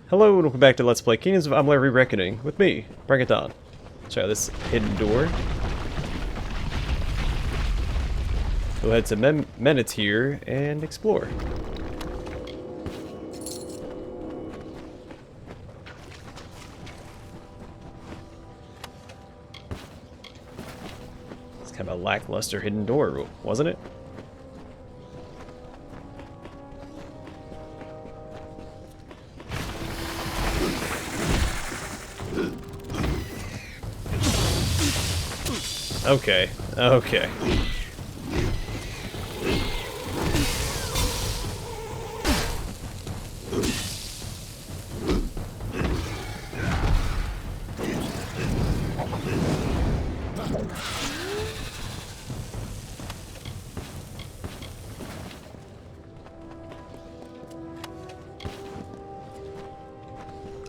Hello and welcome back to Let's Play Kingdoms of Amalur Re-Reckoning with me, Brigand Hall. Check out this hidden door. We'll head to Menetyre and explore. It's kind of a lackluster hidden door, wasn't it? Okay, okay.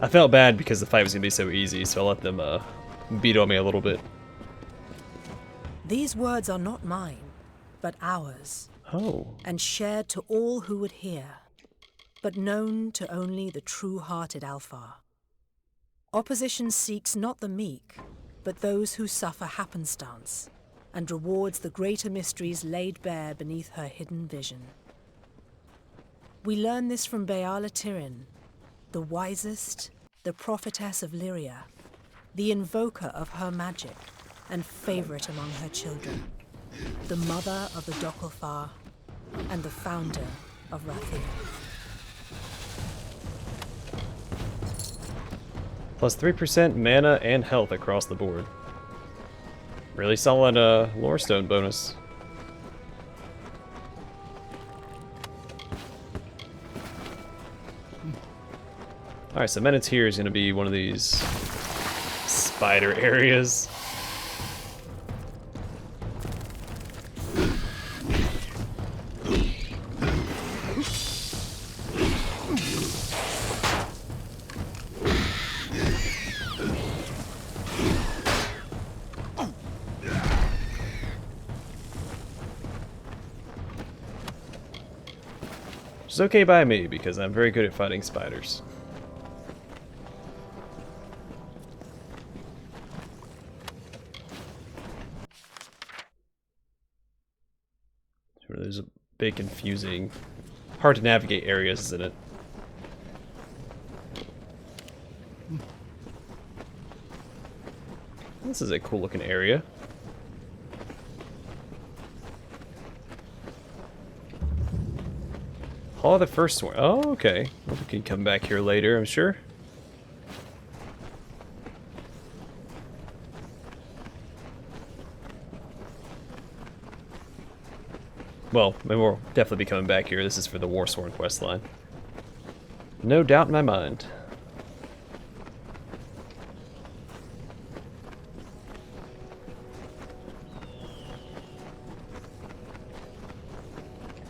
I felt bad because the fight was going to be so easy, so I let them beat on me a little bit. These words are not mine, but ours, Oh. and shared to all who would hear, but known to only the true-hearted Alfar. Opposition seeks not the meek, but those who suffer happenstance, and rewards the greater mysteries laid bare beneath her hidden vision. We learn this from Dalentarth, the wisest, the prophetess of Lyria, the invoker of her magic, and favorite among her children, the mother of the Dokkalfar, and the founder of Rathir. Plus 3% mana and health across the board. Really solid lorestone bonus. Alright, so Menetyre is going to be one of these spider areas. Which is okay by me, because I'm very good at fighting spiders. There's a big, confusing, hard to navigate areas, isn't it? This is a cool looking area. Hall of the First One. Oh, okay. Well, we can come back here later, I'm sure. Well, maybe we'll definitely be coming back here. This is for the Warsworn questline. No doubt in my mind.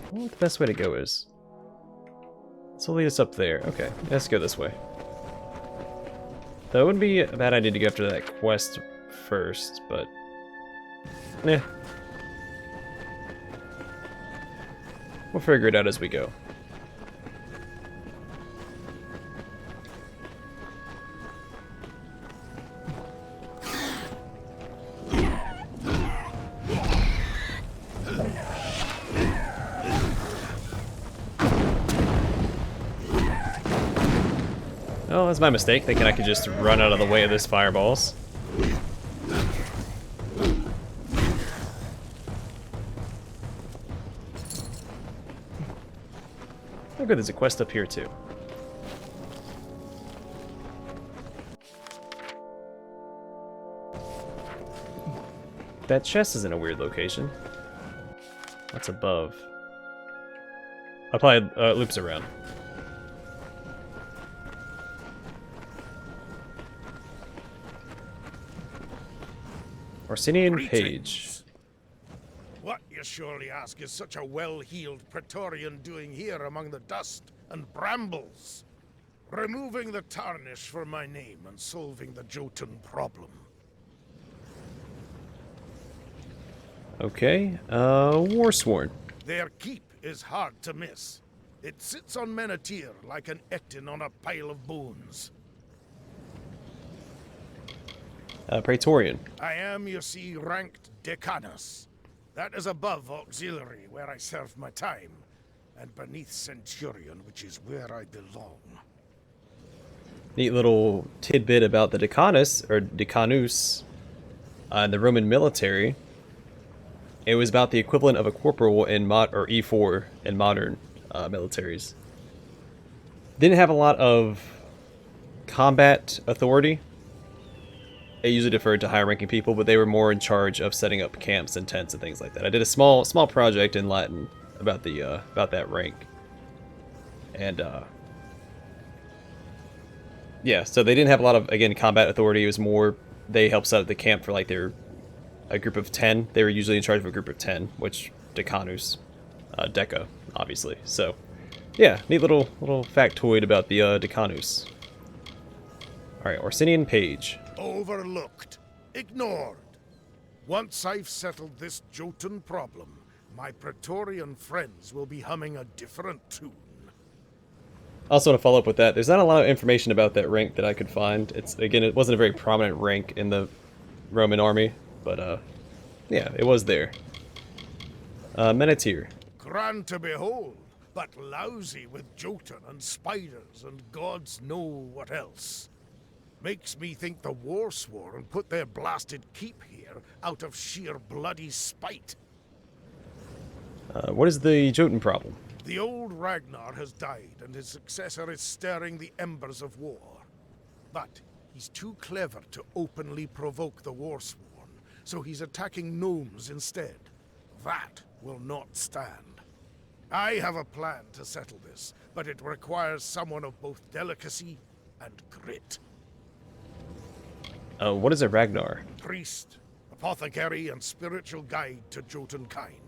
I wonder what the best way to go is. This will lead us up there. Okay, let's go this way. Though it wouldn't be a bad idea to go after that quest first, but... eh. We'll figure it out as we go. Oh, that's my mistake, thinking I could just run out of the way of this fireballs. Oh good, there's a quest up here too. That chest is in a weird location. What's above? I'll probably loops around. Orsinian Page. What, you surely ask, is such a well-heeled Praetorian doing here among the dust and brambles? Removing the tarnish from my name and solving the Jotun problem. Okay, Warsworn. Their keep is hard to miss. It sits on Menetyre like an Etin on a pile of bones. Praetorian. I am, you see, ranked Decanus. That is above Auxiliary, where I serve my time, and beneath Centurion, which is where I belong. Neat little tidbit about the Decanus, or Decanus, in the Roman military. It was about the equivalent of a corporal in or E4 in modern militaries. Didn't have a lot of combat authority. It usually deferred to higher ranking people, but they were more in charge of setting up camps and tents and things like that. I did a small project in Latin about that rank, and yeah, so they didn't have a lot of, again, combat authority. It was more they helped set up the camp for like a group of 10. They were usually in charge of a group of 10, which Decanus, Deca, obviously. So yeah, neat little factoid about the Decanus. All right, Orsinian Page. Overlooked. Ignored. Once I've settled this Jotun problem, my Praetorian friends will be humming a different tune. Also want to follow up with that. There's not a lot of information about that rank that I could find. It wasn't a very prominent rank in the Roman army, but yeah, it was there. Menetyre. Grand to behold, but lousy with Jotun and spiders and gods know what else. Makes me think the Warsworn put their blasted keep here out of sheer bloody spite. What is the Jotun problem? The old Ragnar has died, and his successor is stirring the embers of war. But he's too clever to openly provoke the Warsworn, so he's attacking gnomes instead. That will not stand. I have a plan to settle this, but it requires someone of both delicacy and grit. What is a Ragnar? Priest, apothecary, and spiritual guide to Jotun kind.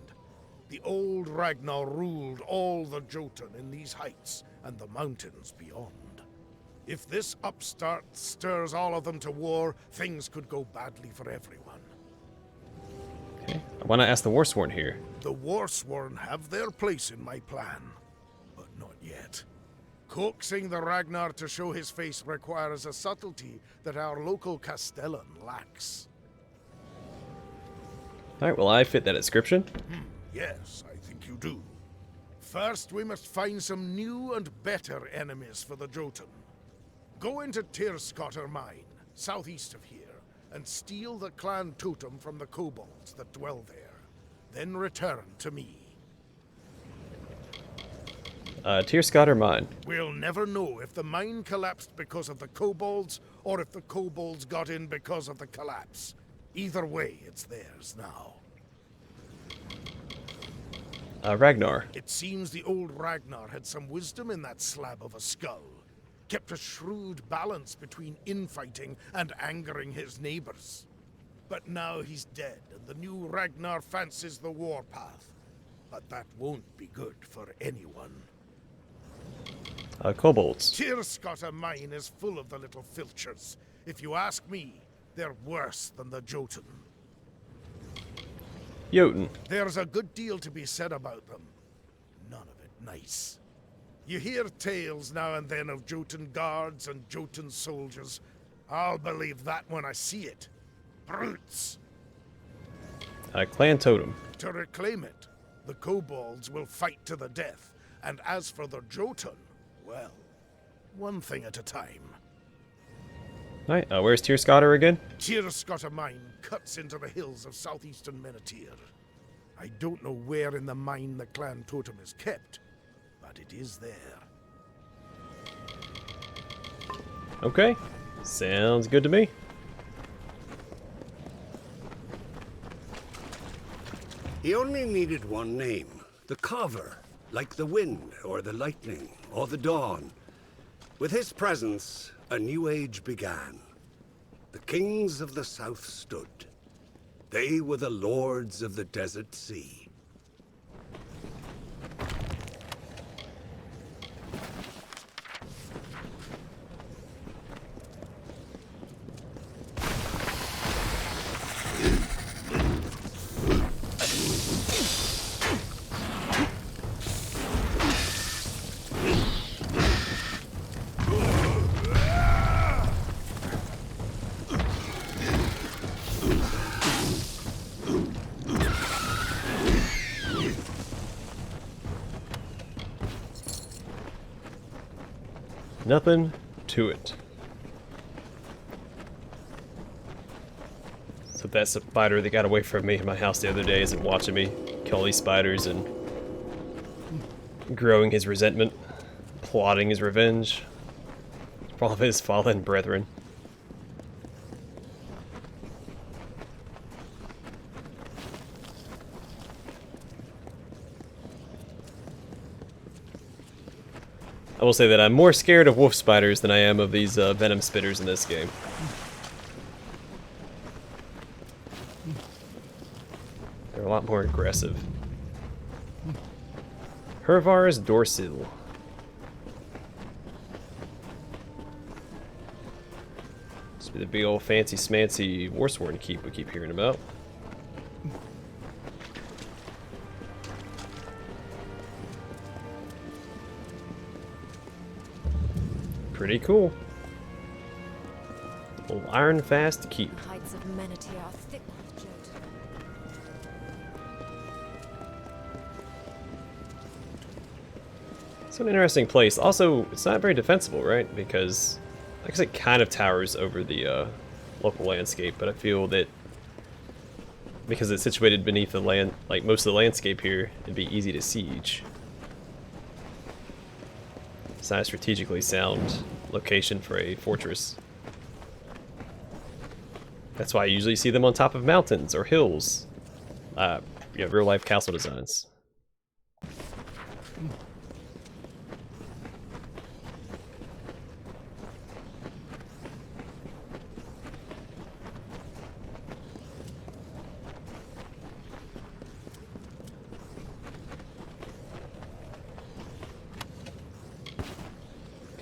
The old Ragnar ruled all the Jotun in these heights and the mountains beyond. If this upstart stirs all of them to war, things could go badly for everyone. Okay, I want to ask the Warsworn here. The Warsworn have their place in my plan, but not yet. Coaxing the Ragnar to show his face requires a subtlety that our local Castellan lacks. Alright, well, I fit that description. Yes, I think you do. First, we must find some new and better enemies for the Jotun. Go into Tyrscotter Mine, southeast of here, and steal the clan totem from the kobolds that dwell there. Then return to me. Tyrscotter Mine. We'll never know if the mine collapsed because of the kobolds, or if the kobolds got in because of the collapse. Either way, it's theirs now. Ragnar. It seems the old Ragnar had some wisdom in that slab of a skull. Kept a shrewd balance between infighting and angering his neighbors. But now he's dead, and the new Ragnar fancies the warpath. But that won't be good for anyone. Kobolds. Tyrscotter Mine is full of the little filchers. If you ask me, they're worse than the Jotun. Jotun. There's a good deal to be said about them. None of it nice. You hear tales now and then of Jotun guards and Jotun soldiers. I'll believe that when I see it. Brutes! Clan Totem. To reclaim it, the kobolds will fight to the death. And as for the Jotun, well, one thing at a time. Alright, where's Tyrscotter again? Tyrscotter Mine cuts into the hills of southeastern Menetyre. I don't know where in the mine the clan totem is kept, but it is there. Okay, sounds good to me. He only needed one name, the Carver, like the wind, or the lightning, or the dawn. With his presence, a new age began. The kings of the south stood. They were the lords of the desert sea. Nothing to it. So that spider that got away from me in my house the other day isn't watching me kill these spiders and growing his resentment, plotting his revenge for all of his fallen brethren. I will say that I'm more scared of wolf spiders than I am of these venom spitters in this game. They're a lot more aggressive. Hervar's Dorsil. This be the big old fancy smancy Warsworn keep we keep hearing about. Pretty cool. Old iron fast keep. The heights of Menetyre are thick with dirt. It's an interesting place. Also, it's not very defensible, right? Because, like I said, it kind of towers over the local landscape, but I feel that because it's situated beneath the land, like most of the landscape here, it'd be easy to siege. It's not a strategically sound location for a fortress. That's why I usually see them on top of mountains or hills. Yeah, real life castle designs.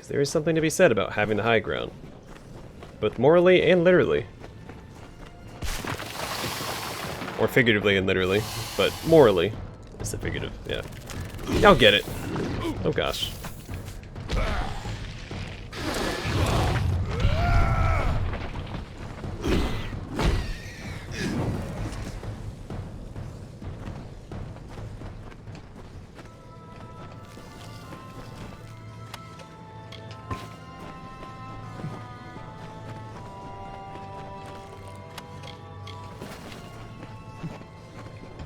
There is something to be said about having the high ground, both morally and literally. Or figuratively and literally, but morally is the figurative, yeah. Y'all get it. Oh gosh.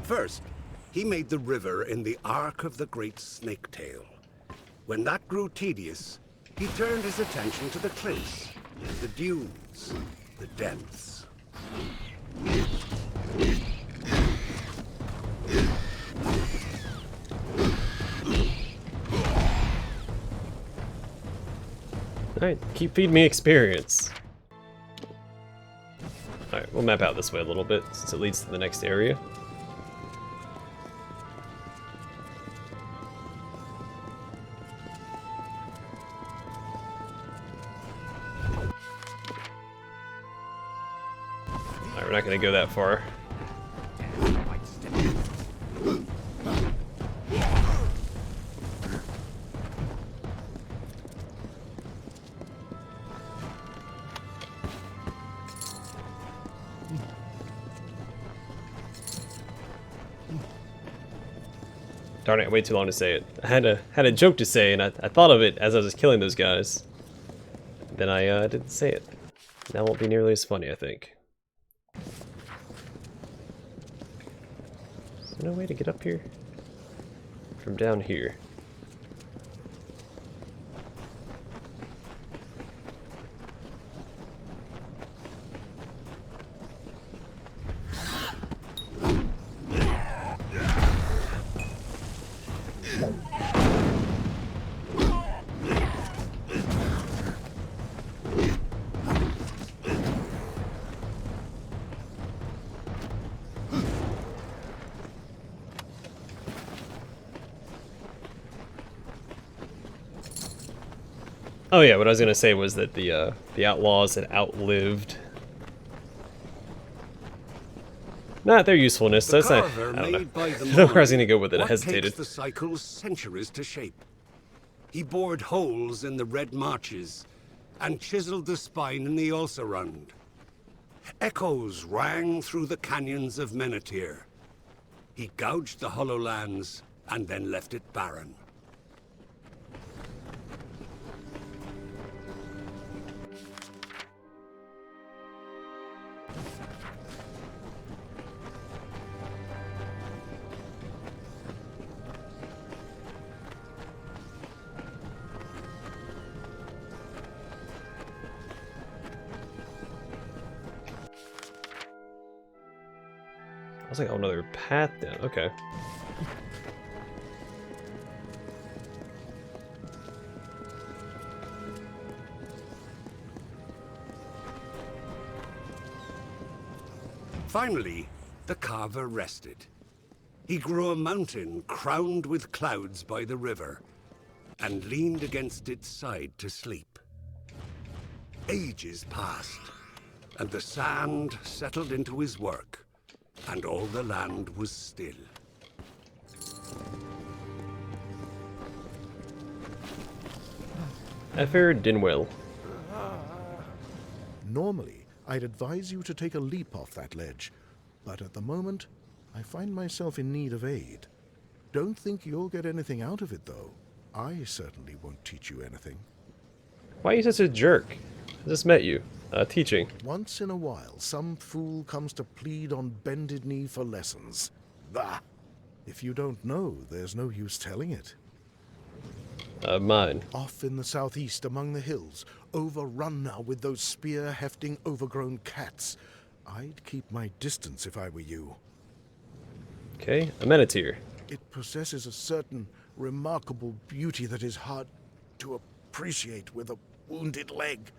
First, he made the river in the arc of the great snaketail. When that grew tedious, he turned his attention to the cliffs, the dunes, the depths. Alright, keep feeding me experience. Alright, we'll map out this way a little bit since it leads to the next area. We're not going to go that far. Darn it, I waited too long to say it. I had a joke to say, and I thought of it as I was killing those guys. Then I didn't say it. That won't be nearly as funny, I think. Is there no way to get up here? From down here. Oh yeah, what I was gonna say was that the outlaws had outlived not their usefulness. So that's not. I don't know. I don't know where I was gonna go with it. I hesitated. Takes the cycles centuries to shape. He bored holes in the red marches and chiseled the spine in the Ulcerund. Echoes rang through the canyons of Menetyre. He gouged the hollow lands and then left it barren. It's like another path down. Okay. Finally, the carver rested. He grew a mountain crowned with clouds by the river, and leaned against its side to sleep. Ages passed, and the sand settled into his work, and all the land was still. Rathir Dinwell. Normally, I'd advise you to take a leap off that ledge, but at the moment, I find myself in need of aid. Don't think you'll get anything out of it, though. I certainly won't teach you anything. Why are you such a jerk? I just met you. Teaching. Once in a while, some fool comes to plead on bended knee for lessons. Bah! If you don't know, there's no use telling it. Mine. Off in the southeast among the hills, overrun now with those spear-hefting overgrown cats. I'd keep my distance if I were you. Okay, a Menetyre. It possesses a certain remarkable beauty that is hard to appreciate with a wounded leg.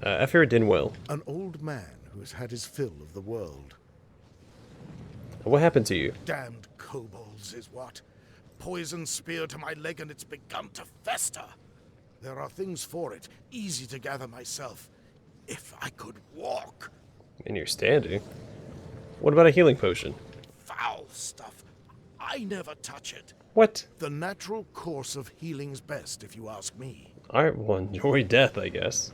Rathir Dinwell. An old man who has had his fill of the world. What happened to you? Damned kobolds is what. Poison spear to my leg and it's begun to fester. There are things for it, easy to gather myself. If I could walk. And you're standing. What about a healing potion? Foul stuff. I never touch it. What? The natural course of healing's best, if you ask me. Alright, well, enjoy death, I guess.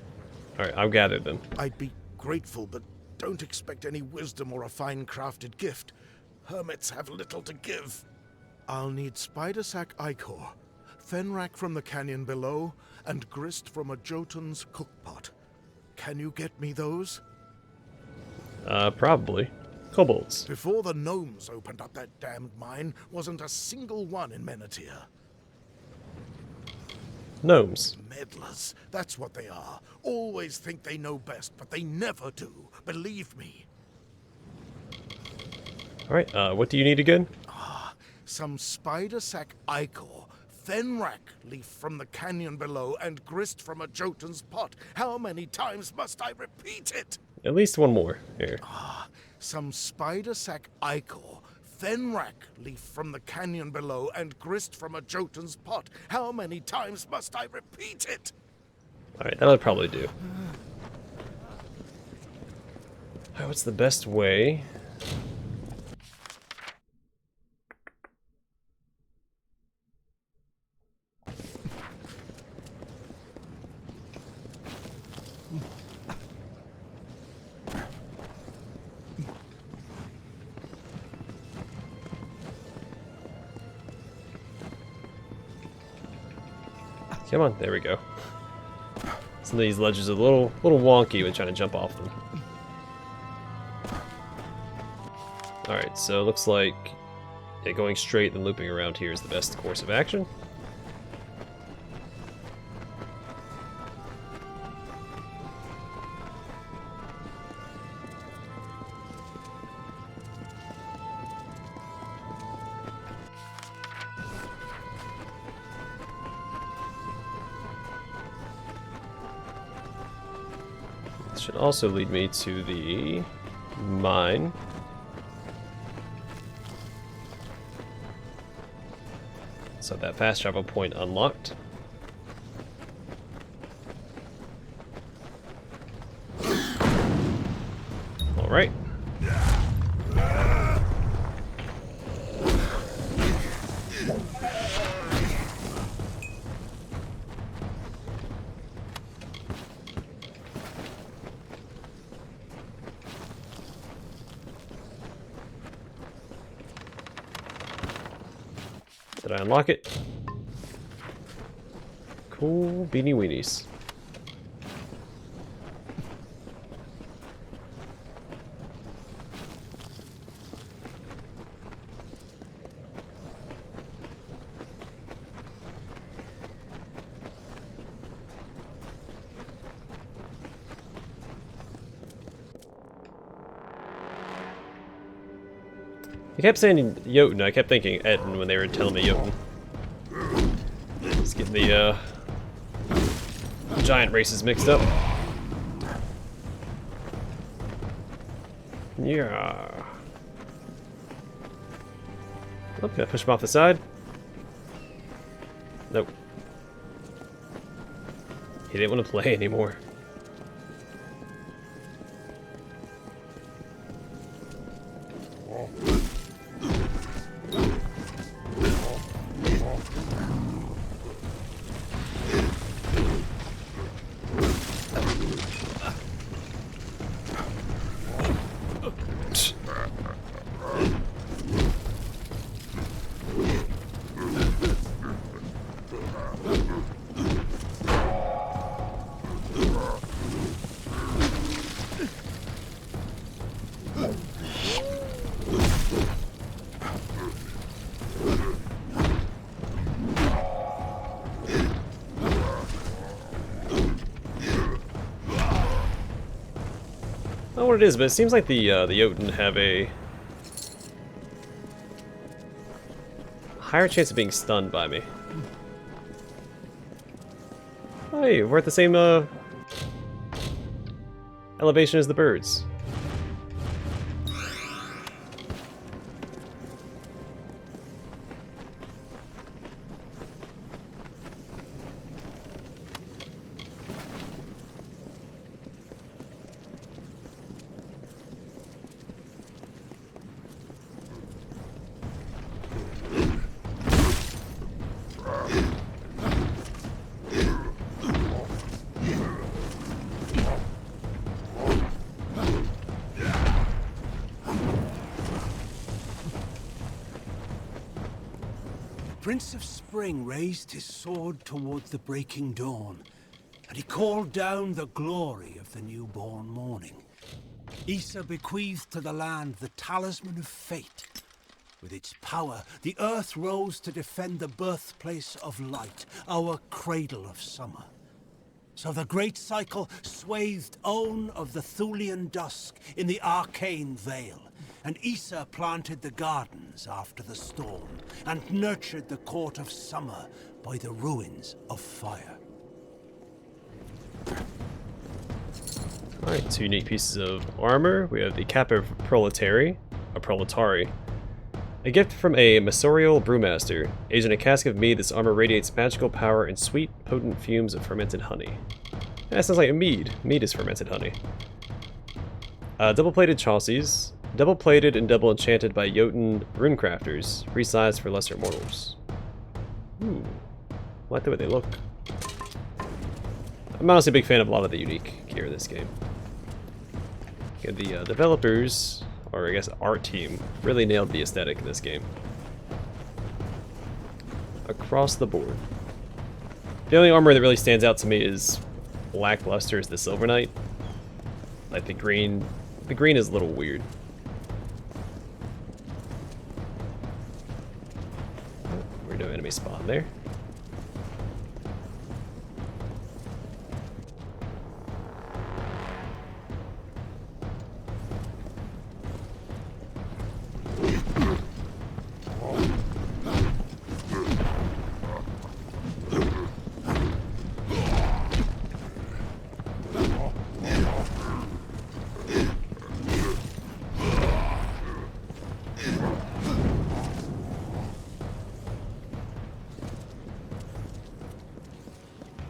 Alright, I'll gather them. I'd be grateful, but don't expect any wisdom or a fine-crafted gift. Hermits have little to give. I'll need spider sack ichor, fenrack from the canyon below, and grist from a Jotun's cookpot. Can you get me those? Probably. Kobolds. Before the gnomes opened up that damned mine, wasn't a single one in Menetyre. Gnomes. Meddlers, that's what they are. Always think they know best, but they never do. Believe me. Alright, what do you need again? Some spider sack ichor, fenrack leaf from the canyon below, and grist from a Jotun's pot. How many times must I repeat it? At least one more. Here. Some spider sack ichor, fenrack leaf from the canyon below, and grist from a Jotun's pot. How many times must I repeat it? Alright, that'll probably do. Alright, what's the best way? Come on, there we go. Some of these ledges are a little wonky when trying to jump off them. Alright, so it looks like going straight and looping around here is the best course of action. Should also lead me to the mine. So that fast travel point unlocked. All right. Did I unlock it? Cool beanie weenies. He kept saying Jotun. I kept thinking Etten when they were telling me Jotun. Just getting the giant races mixed up. Yeah. Oh, can I push him off the side? Nope. He didn't want to play anymore. I don't know what it is, but it seems like the Jotun have a higher chance of being stunned by me. Hey, we're at the same elevation as the birds. Prince of Spring raised his sword towards the breaking dawn, and he called down the glory of the newborn morning. Issa bequeathed to the land the talisman of fate. With its power, the earth rose to defend the birthplace of light, our cradle of summer. So the great cycle swathed Own of the Thulian dusk in the arcane veil, and Issa planted the gardens after the storm, and nurtured the court of summer by the ruins of fire. Alright, two unique pieces of armor. We have the Cap of Proletari, a gift from a Masorial brewmaster. Aged in a cask of mead, this armor radiates magical power and sweet, potent fumes of fermented honey. That sounds like a mead. Mead is fermented honey. Double-plated chaussées. Double-plated and double-enchanted by Jotun runecrafters. Resized for lesser mortals. Ooh. I like the way they look. I'm honestly a big fan of a lot of the unique gear in this game. And the developers, or I guess art team, really nailed the aesthetic in this game. Across the board. The only armor that really stands out to me is lackluster is the Silver Knight. Like the green is a little weird. We're no enemy spawn there.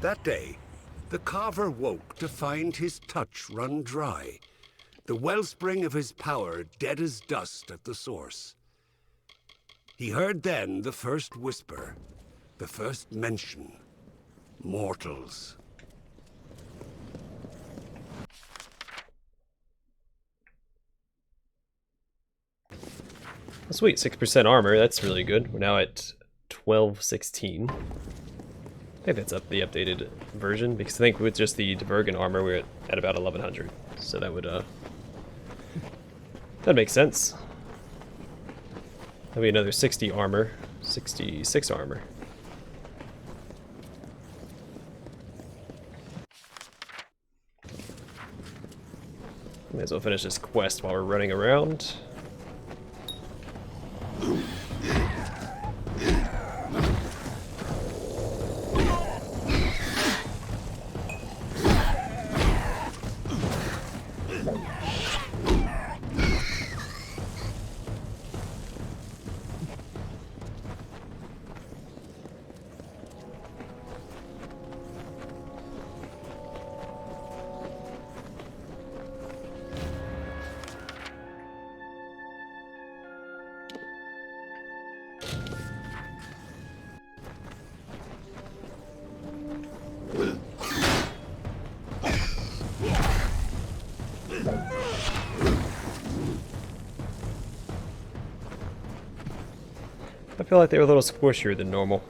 That day, the carver woke to find his touch run dry, the wellspring of his power dead as dust at the source. He heard then the first whisper, the first mention, mortals. Oh, sweet, 6% armor, that's really good. We're now at 1216. I think that's the updated version, because I think with just the Dvergen armor we're at about 1100. So that would that'd make sense. That'd be another 60 armor, 66 armor. May as well finish this quest while we're running around. feel like they were a little squishier than normal.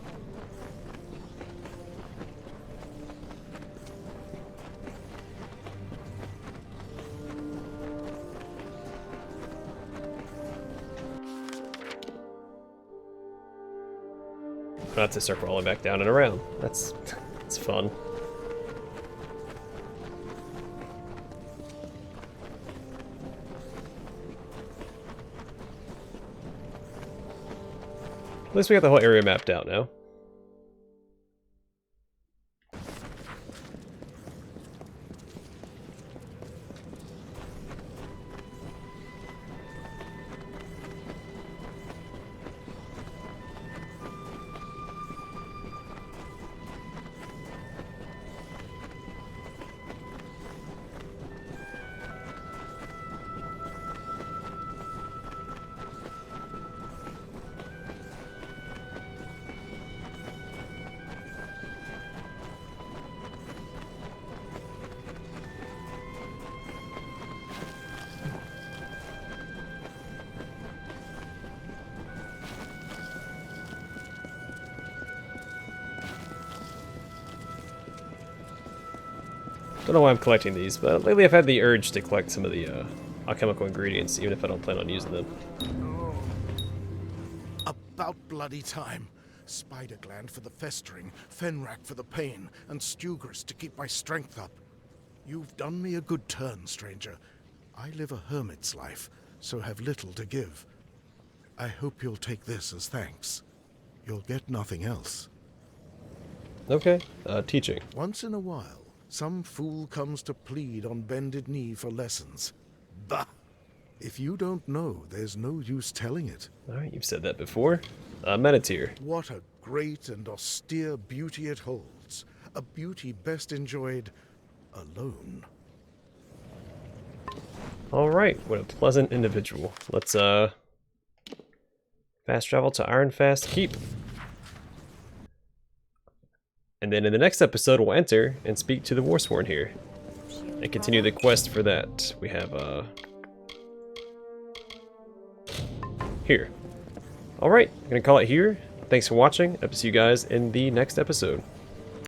Not to circle all the way back down and around. That's fun. At least we got the whole area mapped out now. Don't know why I'm collecting these, but lately I've had the urge to collect some of the alchemical ingredients, even if I don't plan on using them. About bloody time. Spider gland for the festering, fenrack for the pain, and stugris to keep my strength up. You've done me a good turn, stranger. I live a hermit's life, so have little to give. I hope you'll take this as thanks. You'll get nothing else. Okay, teaching. Once in a while, some fool comes to plead on bended knee for lessons. Bah! If you don't know, there's no use telling it. Alright, you've said that before. Menetyre. What a great and austere beauty it holds. A beauty best enjoyed alone. Alright, what a pleasant individual. Let's fast travel to Ironfast Keep. And then in the next episode we'll enter and speak to the Warsworn here. And continue the quest for that. We have here. Alright, I'm gonna call it here. Thanks for watching. I'll see you guys in the next episode.